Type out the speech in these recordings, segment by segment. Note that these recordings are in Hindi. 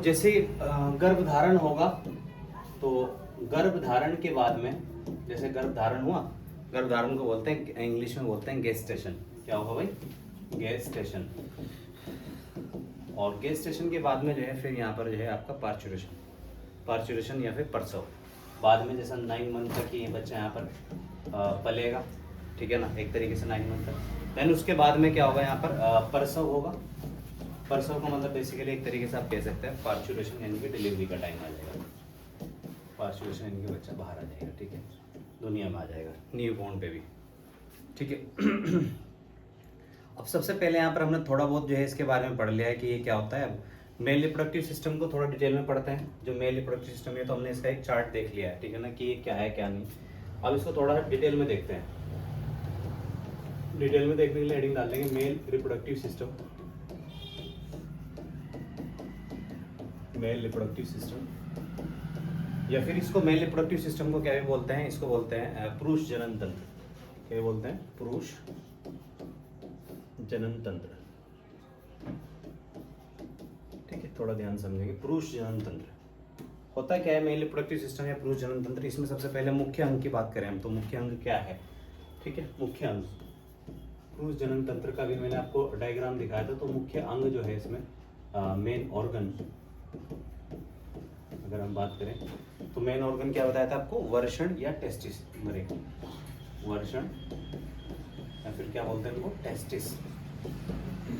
जैसे गर्भधारण होगा तो गर्भधारण के बाद में जैसे गर्भधारण हुआ, गर्भधारण को बोलते हैं इंग्लिश में बोलते हैं गेस्टेशन। क्या होगा भाई? गेस्टेशन। और गेस्टेशन के बाद में जो है फिर यहाँ पर जो है आपका पार्चुरेशन, पार्चुरेशन या फिर प्रसव। बाद में जैसा 9 मंथ तक ये बच्चा यहाँ पर पलेगा, ठीक है ना, एक तरीके से 9 मंथ तक। देन उसके बाद में क्या होगा यहाँ पर प्रसव होगा। प्रसव का मतलब बेसिकली एक तरीके से आप कह सकते हैं पार्चुरेशन यानी कि डिलीवरी का टाइम आ जाएगा। पार्चुरेशन यानी कि बच्चा बाहर आ जाएगा, ठीक है, दुनिया में आ जाएगा, न्यू बॉर्न बेबी, ठीक है। अब सबसे पहले यहाँ पर हमने थोड़ा बहुत जो है इसके बारे में पढ़ लिया है कि ये क्या होता है। अब मेल रिप्रोडक्टिव सिस्टम को थोड़ा डिटेल में पढ़ते हैं। जो मेल रिप्रोडक्टिव सिस्टम है तो हमने इसका एक चार्ट देख लिया है, ठीक है ना, कि ये क्या है क्या नहीं। अब इसको थोड़ा डिटेल में देखते हैं। डिटेल में देखने के लिए हेडिंग डाल देंगे male reproductive system, male reproductive system, या फिर इसको मेल रिप्रोडक्टिव सिस्टम को क्या भी बोलते हैं, इसको बोलते हैं पुरुष जनन तंत्र। क्या बोलते हैं? पुरुष जनन तंत्र, ठीक है, थोड़ा ध्यान समझेंगे। पुरुष जनन तंत्र होता क्या है? मेल रिप्रोडक्टिव सिस्टम या पुरुष जनन तंत्र। इसमें सबसे पहले मुख्य अंग की बात करें हम तो मुख्य अंग क्या है, ठीक है, मुख्य अंग पुरुष जनन तंत्र का भी मैंने आपको डायग्राम दिखाया था। तो मुख्य अंग जो है इसमें मेन ऑर्गन, अगर हम बात करें तो मेन ऑर्गन क्या बताया था आपको? वर्षण या टेस्टिस, वर्षण या फिर क्या बोलते हैं इनको? टेस्टिस।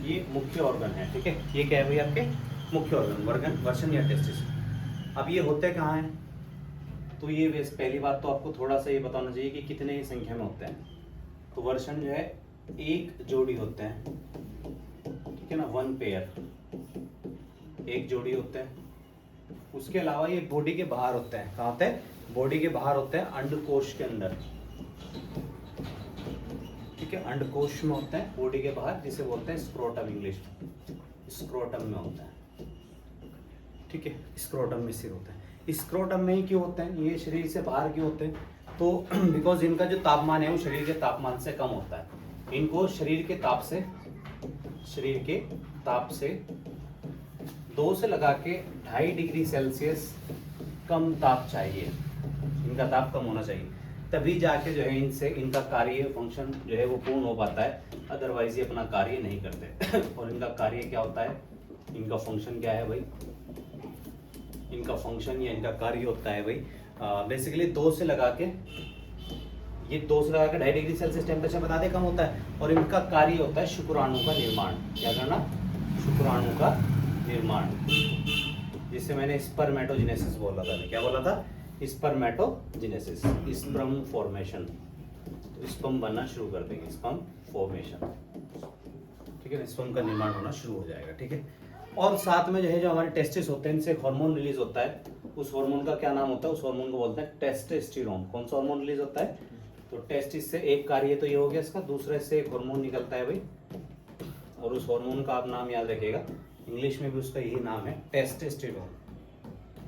ये मुख्य ऑर्गन है, ठीक है। ये क्या है भाई? आपके मुख्य ऑर्गन, वर्षण या टेस्टिस। अब ये होते कहाँ हैं? तो ये पहली बात तो आपको थोड़ा सा ये बताना चाहिए कि कितने ही संख्या में होते हैं। तो वर्षण जो है एक जोड़ी होते हैं, ठीक है ना, 1 पेयर, एक जोड़ी होते हैं। उसके अलावा ये बॉडी के बाहर होते हैं। कहाँ होते हैं? बॉडी के बाहर होते हैं, अंडकोश के अंदर, ठीक है, अंडकोश में होते हैं, बॉडी के बाहर, जिसे बोलते हैं स्क्रोटम, इंग्लिश में स्क्रोटम में होता है, ठीक है, स्क्रोटम में सिर होता है। स्क्रोटम में ही क्यों होते हैं? ये शरीर से बाहर क्यों होते हैं? तो बिकॉज इनका जो तापमान है वो शरीर के तापमान से कम होता है। इनको शरीर के ताप से 2 से लगा के 2.5 डिग्री सेल्सियस कम ताप चाहिए, इनका ताप कम होना चाहिए, तभी जाके जो है इनसे इनका कार्य फंक्शन जो है वो पूर्ण हो पाता है। अदरवाइज ये अपना कार्य नहीं करते। और इनका कार्य क्या होता है? इनका फंक्शन क्या है भाई? इनका फंक्शन या इनका कार्य होता है भाई बेसिकली 2 से लगा के 2.5 डिग्री सेल्सियस टेम्परेचर बता दें कम होता है। और इनका कार्य होता है शुक्राणु का निर्माण। क्या करना? शुक्राणु का निर्माण, जिसे मैंने स्पर्मेटोजेनेसिस बोला था। क्या बोला था? Spermatogenesis, sperm formation. तो स्पर्म बनना शुरू कर देंगे, स्पर्म फॉर्मेशन, ठीक है, स्पर्म का निर्माण होना शुरू हो जाएगा, ठीक है। और साथ में जो है जो हमारे टेस्टिस होते हैं, इनसे एक हार्मोन रिलीज होता है। उस हार्मोन का क्या नाम होता है? उस हार्मोन को बोलते हैं टेस्टोस्टेरोन। कौन सा हार्मोन रिलीज होता है? तो टेस्टिस से एक कार्य तो ये हो गया इसका, दूसरे से एक हार्मोन निकलता है भाई, और उस हार्मोन का आप नाम याद रखिएगा, इंग्लिश में भी उसका यही नाम है, टेस्टोस्टेरोन।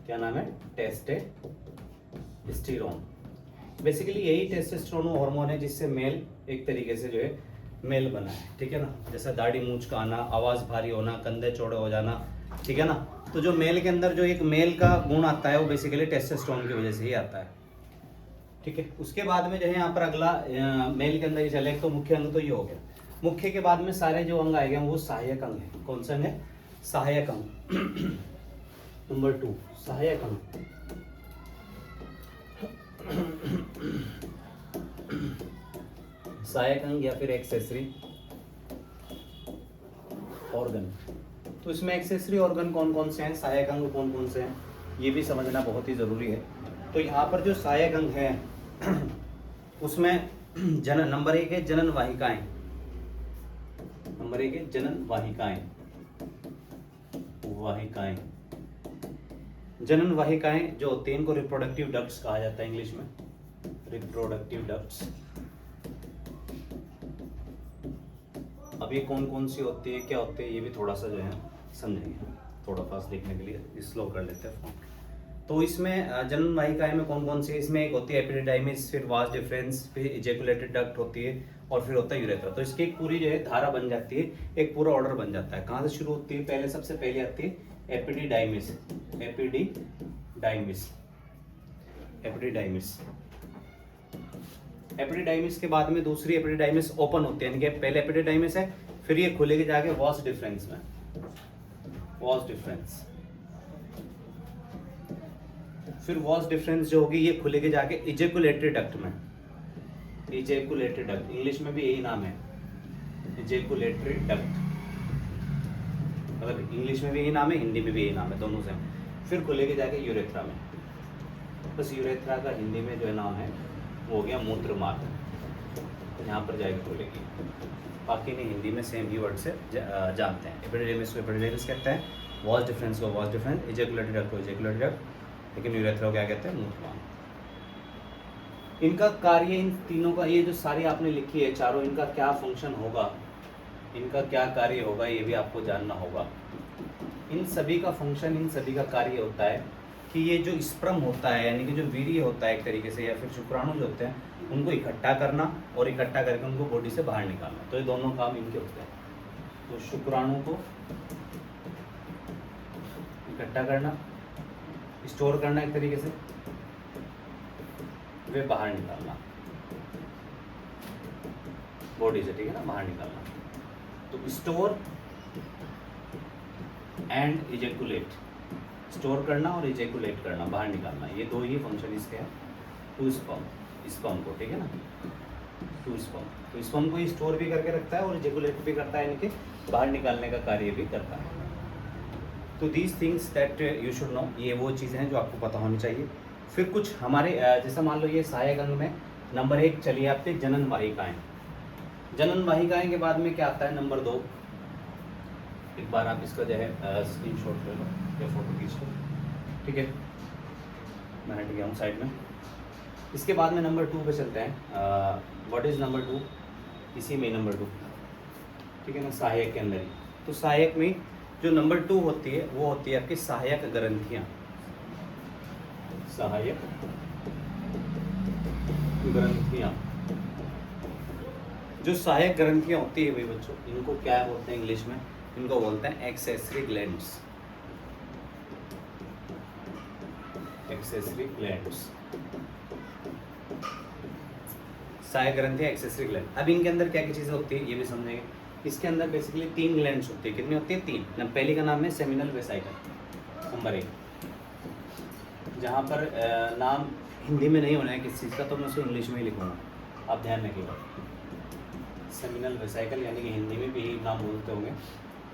क्या नाम है? टेस्टोस्टेरोन। बेसिकली यही टेस्टोस्टेरोन हार्मोन है जिससे मेल एक तरीके से जो है मेल बना है, ठीक है ना। जैसे दाढ़ी मूंछ का आना, आवाज भारी होना, कंधे चौड़े हो जाना, ठीक है ना। तो जो मेल के अंदर जो एक मेल का गुण आता है वो बेसिकली टेस्टोस्टेरोन की वजह से ही आता है, ठीक है। उसके बाद में जो है यहाँ पर अगला मेल के अंदर ही चले तो मुख्य अंग तो ये हो गया। मुख्य के बाद में सारे जो अंग आएंगे वो सहायक अंग है। कौन सा अंग है? सहायक अंग। नंबर 2 सहायक अंग। सहायक अंग या फिर एक्सेसरी ऑर्गन। तो इसमें एक्सेसरी ऑर्गन कौन कौन से हैं, सहायक अंग कौन कौन से हैं, ये भी समझना बहुत ही जरूरी है। तो यहाँ पर जो सहायक अंग है उसमें जनन, नंबर 1 है जनन वाहिकाएं। नंबर 1 है जनन वाहिकाएं। जनन वाहिकाएं जो होती हैं इनको रिप्रोडक्टिव डक्ट्स कहा जाता है इंग्लिश में, रिप्रोडक्टिव डक्ट्स। अब ये कौन कौन सी होती है, क्या होती है, ये भी थोड़ा सा जो है समझेंगे। थोड़ा फास्ट देखने के लिए स्लो कर लेते हैं फोन। तो इसमें जनन वाहिकाएं में कौन कौन सी है? इसमें एक होती है एपिडिडाइमिस, फिर वास डिफरेंस, फिर इजैकुलेटेड डक्ट होती है, और फिर होता है यूरेथ्रा। तो इसकी एक पूरी जो है धारा बन जाती है, एक पूरा ऑर्डर बन जाता है। कहाँ से शुरू होती है? पहले सबसे पहले आती है एपिडिडाइमिस, एपिडिडाइमिस, एपिडिडाइमिस। एपिडिडाइमिस के बाद में दूसरी एपिडिडाइमिस ओपन होती है, यानी कि पहले एपिडिडाइमिस है, फिर ये खुलेगी जाके वॉस डिफरेंस में, वॉस डिफरेंस। फिर वॉस डिफरेंस जो होगी ये खुलेगी जाके इजेकुलेटरी डक्ट में, इजेकुलेटरी डक्ट, इंग्लिश में भी यही नाम है, इजेकुलेटरी डक्ट, मतलब इंग्लिश में भी यही नाम है, हिंदी में भी यही नाम है, दोनों से। फिर खुलेगी जाके यूरेथ्रा में, बस यूरेथ्रा का हिंदी में जो है नाम है वो हो गया मूत्र मार्ग, यहाँ पर जाएगी खुलेगी। बाकी नहीं, हिंदी में सेम ही वर्ड से जानते हैं। एपिडिडाइमिस को एपिडिडाइमिस कहते हैं, वॉस डिफरेंस को वॉस डिफरेंस, इजेकुलेटरी डक्ट को इजेकुलेटरी डक्ट, लेकिन यूरेथ्रा को क्या कहते हैं, मूत्र मार्ग। इनका कार्य, इन तीनों का, ये जो सारी आपने लिखी है चारों, इनका क्या फंक्शन होगा, इनका क्या कार्य होगा, ये भी आपको जानना होगा। इन सभी का फंक्शन, इन सभी का कार्य होता है कि ये जो स्पर्म होता है, यानी कि जो वीर्य होता है एक तरीके से, या फिर शुक्राणु जो होते हैं, उनको इकट्ठा करना और इकट्ठा करके उनको बॉडी से बाहर निकालना, तो ये दोनों काम इनके होते हैं। तो शुक्राणु को इकट्ठा करना, स्टोर करना एक तरीके से, वे बाहर निकालना बॉडी से, ठीक है ना, बाहर निकालना। तो स्टोर एंड इजेकुलेट, स्टोर करना और इजेकुलेट करना, बाहर निकालना, ये दो ही फंक्शन इसके हैं। टू स्पर्म, स्पर्म को, ठीक है ना, टू स्पर्म, तो स्पर्म को ये स्टोर भी करके रखता है और इजेकुलेट भी करता है, यानी कि बाहर निकालने का कार्य भी करता है। तो these things that you should know, ये वो चीज़ें हैं जो आपको पता होनी चाहिए। फिर कुछ हमारे जैसा मान लो ये सहायक अंग में नंबर 1 चलिए आपके जनन वाहिकाएं। जनन वाहिकाएं के बाद में क्या आता है, नंबर 2, एक बार आप इसका जो है स्क्रीनशॉट ले लो या फोटो खींच लो, ठीक है, मैं हट गया हूँ साइड में। इसके बाद में नंबर 2 पे चलते हैं। व्हाट इज़ नंबर 2, इसी में नंबर 2, ठीक है ना, सहायक के अंदर ही। तो सहायक में जो नंबर 2 होती है वो होती है आपकी सहायक ग्रंथियाँ, सहायक ग्रंथियाँ। जो सहायक ग्रंथियाँ होती है भाई बच्चों, इनको क्या बोलते हैं इंग्लिश में, इनको बोलते हैं एक्सेसरी ग्लैंड्स, एक्सेसरी ग्लैंड्स, सहायक ग्रंथि, एक्सेसरी ग्लैंड। अब इनके अंदर क्या क्या चीज़ें होती है ये भी समझेंगे। इसके अंदर बेसिकली 3 ग्लैंड्स होती है। कितनी होती है? 3। पहली का नाम है सेमिनल वेसाइकल, नंबर 1, जहाँ पर नाम हिंदी में नहीं होना है किस चीज़ का, तो मैं उसको इंग्लिश में ही लिखूँगा, आप ध्यान रखिएगा। सेमिनल वेसाइकल यानी कि हिंदी में भी नाम बोलते होंगे।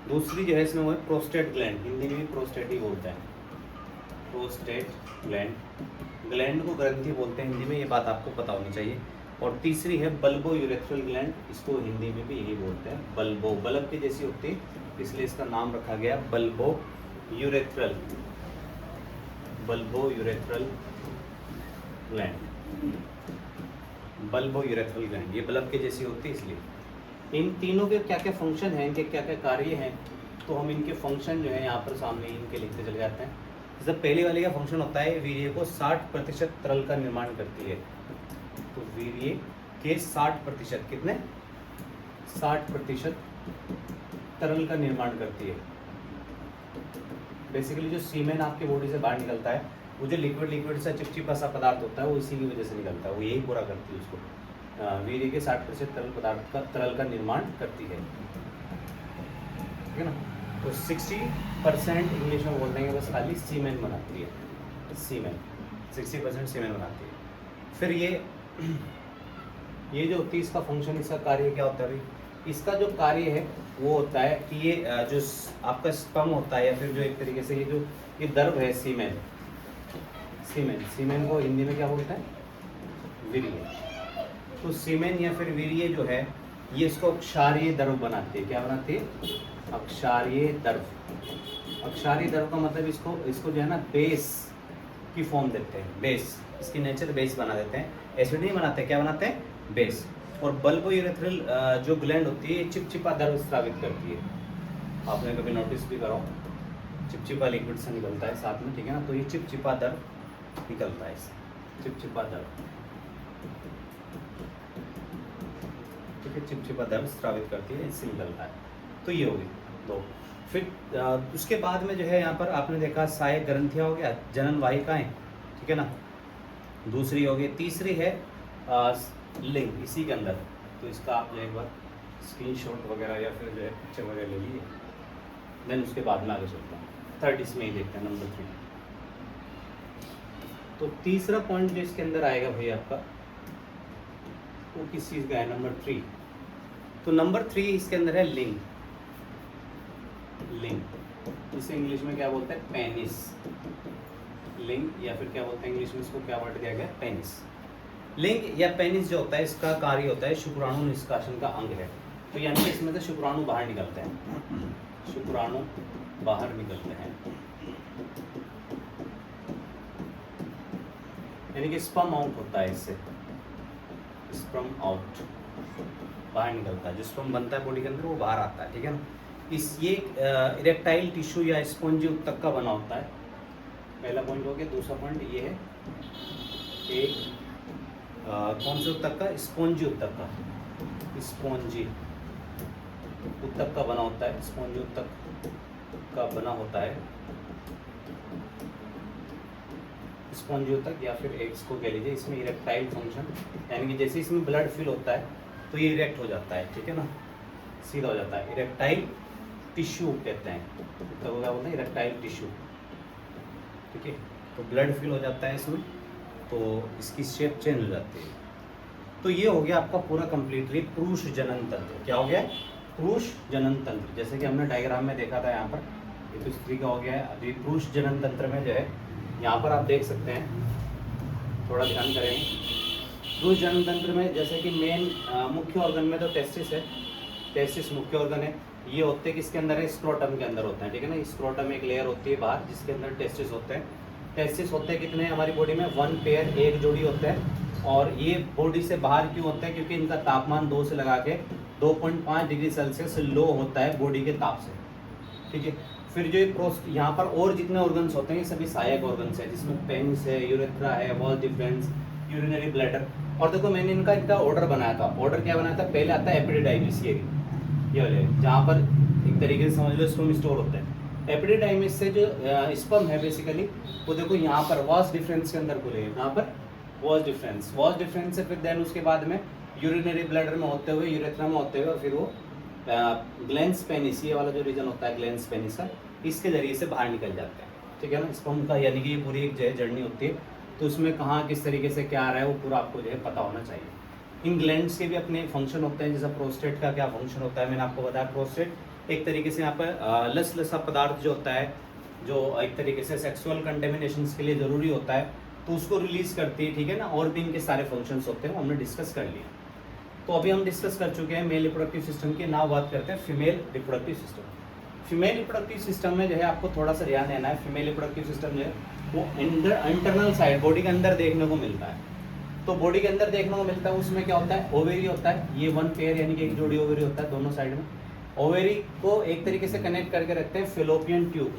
दूसरी जो है इसमें वो है प्रोस्टेट ग्लैंड, हिंदी में भी प्रोस्टेट ही बोलते हैं, प्रोस्टेट ग्लैंड, ग्लैंड को ग्रंथि बोलते हैं हिंदी में, ये बात आपको पता होनी चाहिए। और तीसरी है बल्बो यूरेथ्रल ग्लैंड, इसको हिंदी में भी यही बोलते हैं, बल्बो, बल्ब की जैसी होती है, इसलिए इसका नाम रखा गया bulbo urethral, bulbo urethral gland, bulbo urethral gland, ये बल्ब की जैसी होती है इसलिए। इन तीनों के क्या क्या फंक्शन हैं, इनके क्या क्या कार्य हैं, तो हम इनके फंक्शन जो है यहाँ पर सामने इनके लिखते चले जाते हैं। जैसे पहली वाली का फंक्शन होता है वीर्य को 60% तरल का निर्माण करती है, तो वीर्य के 60%, कितने? 60% तरल का निर्माण करती है। बेसिकली जो सीमेन आपके बॉडी से बाहर निकलता है, वो जो लिक्विड सा चिपचिपा सा पदार्थ होता है, वो इसी की वजह से निकलता है, वो यही पूरा करती है उसको। वीर्य के 60% तरल का निर्माण करती है, ठीक है ना। तो 60% इंग्लिश में बोल देंगे बस, खाली सीमेन बनाती है, सीमेन 60% सीमेन बनाती है। फिर ये जो होती है इसका फंक्शन, इसका कार्य क्या होता है भाई? इसका जो कार्य है वो होता है कि ये जो आपका स्पर्म होता है, या फिर जो एक तरीके से ये दर्भ है सीमेन, सीमेन को हिंदी में क्या बोलते हैं? वीर्य। तो सीमेन या फिर वीर्य जो है ये इसको अक्षारीय द्रव बनाती है। क्या बनाती है? अक्षारीय द्रव। अक्षारीय द्रव का मतलब इसको जो है ना बेस की फॉर्म देते हैं, बेस, इसकी नेचर बेस बना देते हैं, एसिड नहीं बनाते, क्या बनाते हैं? बेस। और बल्बो यूरेथ्रल जो ग्लैंड होती है चिपचिपा द्रव स्रावित करती है। आपने कभी नोटिस भी करो, चिपचिपा लिक्विड से निकलता है साथ में, ठीक है ना। तो ये चिपचिपा द्रव निकलता है, चिपचिपा द्रव, ठीक है, चिपचिपा द्रव स्रावित करती है, इससे निकलता है। तो ये होगी 2। फिर उसके बाद में जो है यहाँ पर आपने देखा सहायक ग्रंथियाँ हो गया, जनन वाहिकाएं, ठीक है ना, दूसरी हो गई, तीसरी है लिंग इसी के अंदर। तो इसका आप जो एक बार स्क्रीनशॉट वगैरह या फिर जो है पिक्चर वगैरह ले लीजिए, देन उसके बाद में आगे चलता हूँ। थर्ड इसमें ही देखते हैं, नंबर 3। तो तीसरा पॉइंट जो इसके अंदर आएगा भाई आपका, वो किस चीज़ का है, नंबर 3। तो नंबर 3 इसके अंदर है लिंग। लिंग इसे इंग्लिश में क्या बोलते हैं, पेनिस। लिंग या फिर क्या बोलते हैं इंग्लिश में, इसको क्या वर्ड दिया गया, पेनिस। लिंग या पेनिस जो होता है, इसका कार्य होता है शुक्राणु निष्कासन का अंग है। तो यानी कि इसमें से शुक्राणु बाहर निकलते हैं, शुक्राणु बाहर निकलते हैं, यानी कि स्पर्म आउट होता है इससे, स्पर्म आउट बाहर निकलता है। जो स्पर्म बनता है बॉडी के अंदर वो बाहर आता है, ठीक है ना। ये इरेक्टाइल टिश्यू या स्पॉन्जी उत्तक का बना होता है। पहला पॉइंट हो गया। दूसरा पॉइंट ये है, एक कौन से उत्तक का, स्पॉन्जी उत्तक का, स्पॉन्जी उत्तक का बना होता है, स्पॉन्जी उत्तक का बना होता है, स्पॉन्जी उत्तक या फिर एग्स को कह लीजिए। इसमें इरेक्टाइल फंक्शन, यानी कि जैसे इसमें ब्लड फिल होता है तो ये इरेक्ट हो जाता है, ठीक है ना, सीधा हो जाता है। इरेक्टाइल टिश्यू कहते हैं, तो क्या बोलते हैं, इरेक्टाइल टिश्यू, ठीक है। तो ब्लड फिल हो जाता है इसमें, तो इसकी शेप चेंज हो जाती है। तो ये हो गया आपका पूरा कंप्लीटली पुरुष जनन तंत्र। क्या हो गया, पुरुष जनन तंत्र। जैसे कि हमने डायग्राम में देखा था यहाँ पर, ये तो स्त्री का हो गया है। अभी पुरुष जनन तंत्र में जो है यहाँ पर आप देख सकते हैं, थोड़ा ध्यान करेंगे। पुरुष जनन तंत्र में जैसे कि मेन मुख्य ऑर्गन में तो टेस्टिस है, टेस्टिस मुख्य ऑर्गन है। ये होते हैं किसके अंदर है, स्क्रोटम के अंदर होते हैं, ठीक है ना। स्क्रोटम एक लेयर होती है बाहर जिसके अंदर टेस्टिस होते हैं। टेस्टिस होते हैं कितने हमारी बॉडी में, 1 पेयर, एक जोड़ी होते हैं। और ये बॉडी से बाहर क्यों होते हैं, क्योंकि इनका तापमान 2 से लगा के 2.5 डिग्री सेल्सियस लो होता है बॉडी के ताप से, ठीक है। फिर जो यहाँ पर और जितने ऑर्गन्स होते हैं ये सभी सहायक ऑर्गन्स है, जिसमें पेनिस है, यूरेथ्रा है, वॉल डिफरेंस, यूरिनरी ब्लैडर। और देखो मैंने इनका ऑर्डर बनाया था। ऑर्डर क्या बनाया था, पहले आता है एपिडिडाइमिस, ये वाले जहाँ पर एक तरीके से समझ लो स्पर्म स्टोर होता है। एपिडिडाइमिस से जो स्पर्म है बेसिकली वो देखो यहाँ पर वॉस डिफरेंस के अंदर खुलेगा, यहाँ पर वॉस डिफरेंस से फिर देन उसके बाद में यूरिनरी ब्लैडर में होते हुए, यूरेथ्रा में होते हुए, फिर वो ग्लैंस पेनिस, ये वाला जो रीजन होता है ग्लैंस पेनिस का, इसके जरिए से बाहर निकल जाते हैं, ठीक है ना, स्पर्म का। यानी कि ये पूरी एक जो है जर्नी होती है। तो उसमें कहाँ किस तरीके से क्या आ रहा है वो पूरा आपको जो है पता होना चाहिए। इन ग्लैंड्स के भी अपने फंक्शन होते हैं, जैसा प्रोस्टेट का क्या फंक्शन होता है मैंने आपको बताया। प्रोस्टेट एक तरीके से यहाँ पर लसा पदार्थ जो होता है, जो एक तरीके से सेक्सुअल कंटेमिनेशन के लिए ज़रूरी होता है, तो उसको रिलीज करती है, ठीक है ना। और भी इनके सारे फंक्शंस होते हैं, वो हमने डिस्कस कर लिया। तो अभी हम डिस्कस कर चुके हैं मेल रिप्रोडक्टिव सिस्टम की। नाउ बात करते हैं female reproductive system. Female reproductive system में जो है आपको थोड़ा सा ध्यान देना है। फीमेल रिप्रोडक्टिव सिस्टम जो है वो इंटरनल साइड बॉडी के अंदर देखने को मिलता है। तो बॉडी के अंदर देखने को मिलता है, उसमें क्या होता है, ओवेरी होता है। ये 1 पेयर यानी कि एक जोड़ी ओवेरी होता है दोनों साइड में। ओवेरी को एक तरीके से कनेक्ट करके रखते हैं फेलोपियन ट्यूब,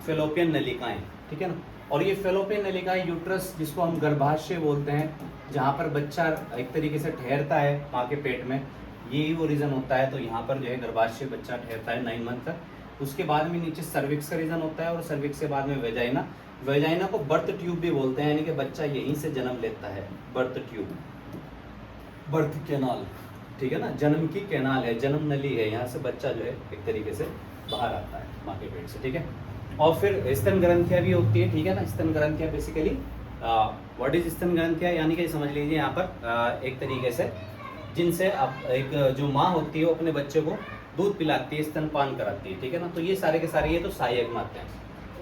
फेलोपियन नलिकाएं, ठीक है ना। और ये फेलोपियन नलिकाएं यूट्रस, जिसको हम गर्भाशय बोलते हैं, जहाँ पर बच्चा एक तरीके से ठहरता है माँ के पेट में, यही वो रीज़न होता है। तो यहाँ पर जो है गर्भाशय बच्चा ठहरता है 9 मंथ तक। उसके बाद में नीचे सर्विक्स का रीजन होता है, और सर्विक्स के बाद में वेजाइना। वेजाइना को बर्थ ट्यूब भी बोलते हैं, यानी कि बच्चा यहीं से जन्म लेता है। बर्थ ट्यूब, बर्थ कैनाल, ठीक है ना, जन्म की कैनाल है, जन्म नली है, यहाँ से बच्चा जो है एक तरीके से बाहर आता है माँ के पेट से, ठीक है। और फिर स्तन ग्रंथियाँ भी होती है, ठीक है ना। स्तन ग्रंथियाँ बेसिकली व्हाट इज स्तन ग्रंथियाँ, यानी कि समझ लीजिए यहाँ पर एक तरीके से जिनसे आप एक जो माँ होती है वो अपने बच्चे को दूध पिलाती है, स्तनपान कराती है, ठीक है ना। तो ये सारे के सारे ये तो सहायक मात्र हैं।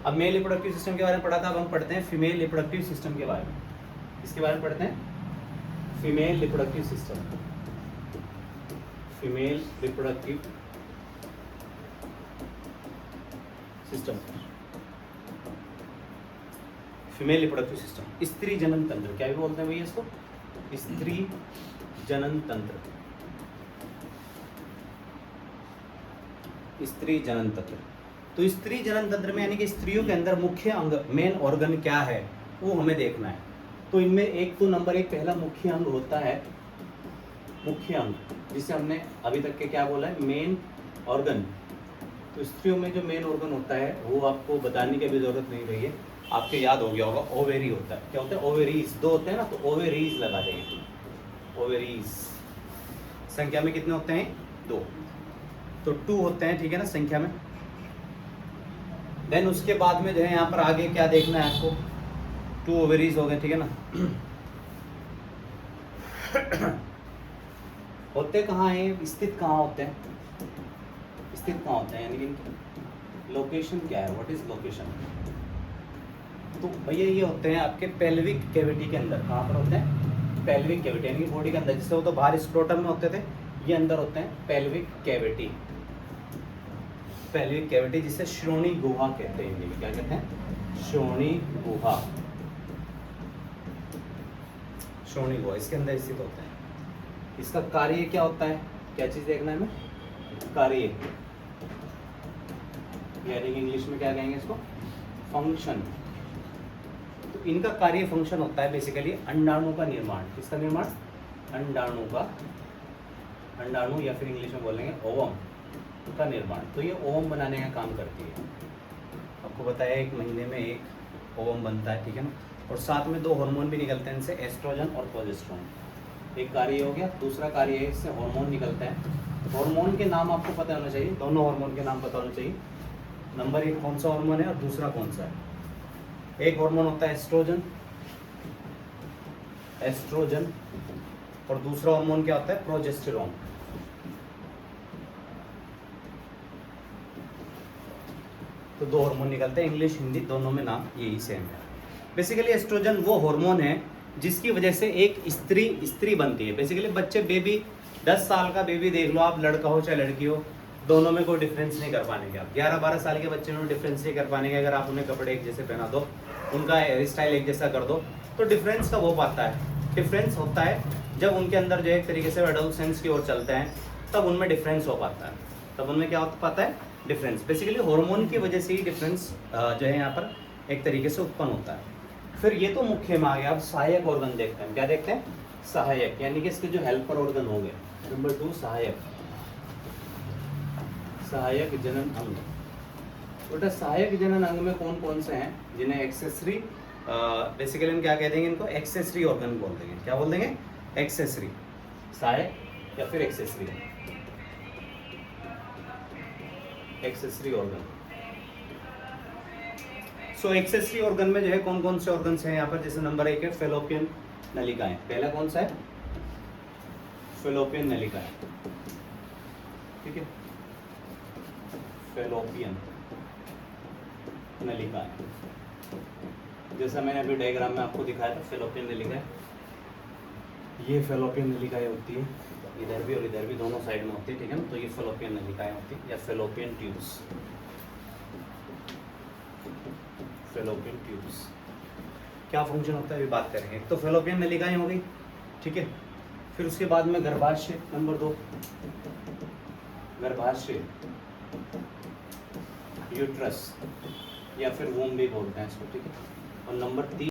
अब मेल रिप्रोडक्टिव सिस्टम के बारे में पढ़ा था, अब हम पढ़ते हैं फीमेल रिप्रोडक्टिव सिस्टम के बारे में। इसके बारे में पढ़ते हैं female reproductive system. Female reproductive system, female reproductive system, स्त्री जनन तंत्र, क्या भी बोलते हैं भैया इसको, स्त्री जनन तंत्र, स्त्री जनन तंत्र। तो स्त्री जनन तंत्र में यानी कि स्त्रियों के अंदर मुख्य अंग, मेन ऑर्गन क्या है वो हमें देखना है। तो इनमें एक तो नंबर 1 पहला मुख्य अंग होता है, मुख्य अंग जिसे हमने अभी तक के क्या बोला है, मेन ऑर्गन। तो स्त्रियों में जो मेन ऑर्गन होता है वो आपको बताने की भी जरूरत नहीं रही है, आपके याद हो गया होगा, ओवेरी होता है। क्या होता है? ओवेरीज। दो होते हैं ना, तो ओवेरीज लगा देंगे। ओवेरीज संख्या में कितने होते हैं? दो। तो 2 होते हैं, ठीक है ना, संख्या में। देन उसके बाद में जो है यहाँ पर आगे क्या देखना है आपको, 2 ओवेरीज हो गए, ठीक है ना। होते कहाँ हैं, स्थित कहाँ होते हैं, स्थित कहाँ होते हैं, यानी कि लोकेशन क्या है, व्हाट इज लोकेशन? तो भैया ये होते हैं आपके पेल्विक कैविटी के अंदर। कहाँ पर होते हैं? पेल्विक कैविटी, यानी कि बॉडी के अंदर। जिससे वो तो बाहर स्क्रोटम में होते थे, ये अंदर होते हैं पेल्विक कैविटी। पेल्विक कैविटी जिसे श्रोणी गुहा कहते हैं, हिंदी में क्या कहते हैं? श्रोणी गुहा। श्रोणी गुहा इसके अंदर स्थित होते हैं। इसका कार्य क्या होता है, क्या चीज देखना है हमें? कार्य, यानी कि इंग्लिश में क्या कहेंगे इसको? फंक्शन। तो इनका कार्य फंक्शन होता है बेसिकली अंडाणु का निर्माण। किसका निर्माण? अंडाणु का, अंडाणु या फिर इंग्लिश में बोलेंगे ओवम का निर्माण। तो ये ओवम बनाने का काम करती है। आपको बताया 1 महीने में 1 ओवम बनता है, ठीक है ना। और साथ में 2 हार्मोन भी निकलते हैं इनसे, एस्ट्रोजन और प्रोजेस्टेरोन। एक कार्य हो गया, दूसरा कार्य है इससे हार्मोन निकलता है। हार्मोन के नाम आपको पता होना चाहिए, दोनों हार्मोन के नाम पता होना चाहिए। नंबर 1 कौन सा हार्मोन है और दूसरा कौन सा है। एक हार्मोन होता है एस्ट्रोजन, एस्ट्रोजन, और दूसरा हार्मोन क्या होता है? प्रोजेस्टेरोन। तो 2 हार्मोन निकलते हैं, इंग्लिश हिंदी दोनों में नाम यही सेम है। बेसिकली एस्ट्रोजन वो हार्मोन है जिसकी वजह से एक स्त्री बनती है। बेसिकली बच्चे, बेबी, 10 साल का बेबी देख लो आप, लड़का हो चाहे लड़की हो, दोनों में कोई डिफरेंस नहीं कर पाएंगे आप। 11-12 साल के बच्चे में डिफरेंस नहीं कर पाएंगे। अगर आप उन्हें कपड़े एक जैसे पहना दो, उनका हेयर स्टाइल एक जैसा कर दो, तो डिफरेंस कब हो पाता है? डिफरेंस होता है जब उनके अंदर जो एक तरीके से एडोलसेंस की ओर चलते हैं, तब उनमें डिफरेंस हो पाता है। तब उनमें क्या हो पाता है? डिफरेंस। बेसिकली हार्मोन की वजह से ही डिफरेंस जो है यहाँ पर एक तरीके से उत्पन्न होता है। फिर ये तो मुख्य में आ गया। अब सहायक ऑर्गन देखते हैं। क्या देखते हैं? सहायक, यानी कि इसके जो हेल्पर ऑर्गन हो गए। नंबर 2 सहायक, सहायक जनन अंग। बेटा सहायक जनन अंग में कौन कौन से हैं जिन्हें एक्सेसरी, बेसिकली हम क्या कह देंगे इनको? एक्सेसरी ऑर्गन बोल देंगे। क्या बोल देंगे? एक्सेसरी, सहायक या फिर एक्सेसरी, एक्सेसरी ऑर्गन। सो एक्सेसरी ऑर्गन में जो है कौन कौन से ऑर्गन्स हैं यहाँ पर? जैसे नंबर 1 है फेलोपियन नलिकाएं। पहला कौन सा है? फेलोपियन नलिकाएं, ठीक है, फेलोपियन नलिकाएं। जैसा मैंने अभी डायग्राम में आपको दिखाया था, फेलोपियन नलिकाएं, ये फेलोपियन नलिकाएं होती है, इधर भी और इधर भी दोनों साइड में होती है, ठीक है ना। तो ये फेलोपियन नलिकाएं होती है या फेलोपियन ट्यूब्स। फेलोपियन ट्यूब्स क्या फंक्शन होता है अभी बात करेंगे। तो फेलोपियन नलिकाएं हो गई, ठीक है। फिर उसके बाद में गर्भाशय, नंबर 2 गर्भाशय, यूट्रस या फिर वूम भी बोलते हैं इसको, ठीक है। और नंबर 3